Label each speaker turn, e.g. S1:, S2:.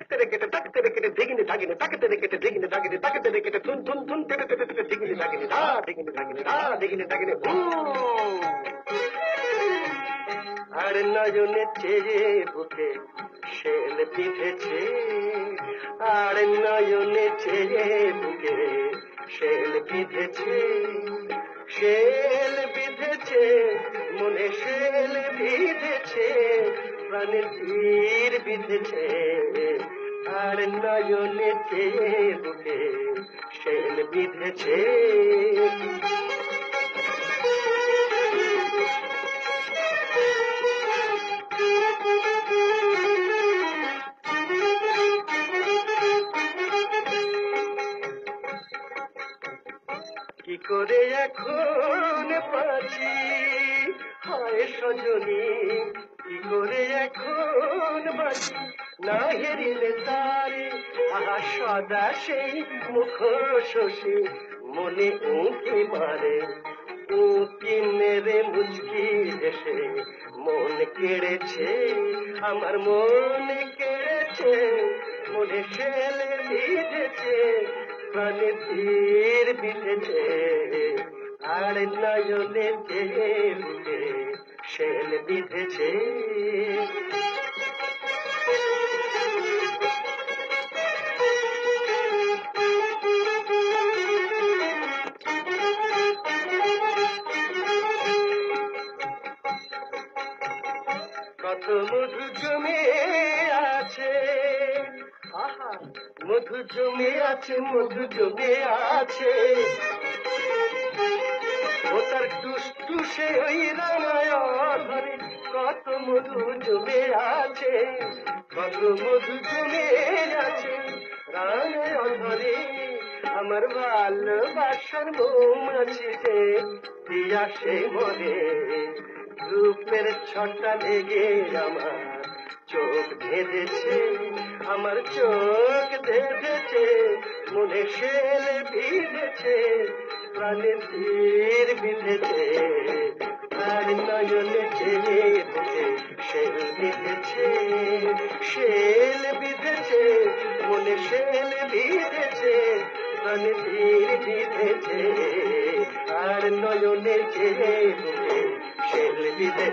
S1: তেরে কেটে তাক তেরে কেটে দিগিনি দাগিনি তাক তেরে কেটে দিগিনি দাগিনি তাক তেরে কেটে থুন থুন থুন তেরে তেরে তেরে দিগিনি দাগিনি ধা দিগিনি দাগিনি ধা দিগিনি দাগিনি আর নয়নে চেয়ে বুকে শেল বিঁধেছে আর নয়নে চেয়ে বুকে শেল বিঁধেছে শেল বিঁধেছে মনে শেল বিঁধেছে প্রাণের তীর বিঁধেছে আর নয়নে চেয়ে বুকে শেল বিঁধেছে কি করে এখন বাঁচি হায় সজনী কি করে এখন বাঁচি না হেরিলে তারে আহা সদা সেই মুখ শশী মনে উঁকি মারে উঁকি মেরে মুচকি হেসে মন কেড়েছে আমার মন কেড়েছে মনে শেলে বিঁধেছে প্রাণে তীর বিঁধেছে আর নয়নে চেয়ে বুকে শেল বিঁধেছে কত মধু জমে আছে আহা মধু জমে আছে মধু জমে আছে ও তার টুসটু সে ওই রানায় ধরে কত মধু জমে আছে কত মধু জমে আছে রানায় ধরে আমার ভালোবাসার মৌমাছিতে দিয়া সে মরে রূপের ছটা লেগে আমার চোখ বেঁধেছে আমার চোখ বেঁধেছে মনে শেল বিঁধেছে প্রাণে তীর বিঁধেছে আর নয়নে চেয়ে বুকে শেল বিঁধেছে শেল বিঁধেছে মনে শেল বিঁধেছে প্রাণে তীর বিঁধেছে আর নয়নে চেয়ে বুকে শেল বিঁধে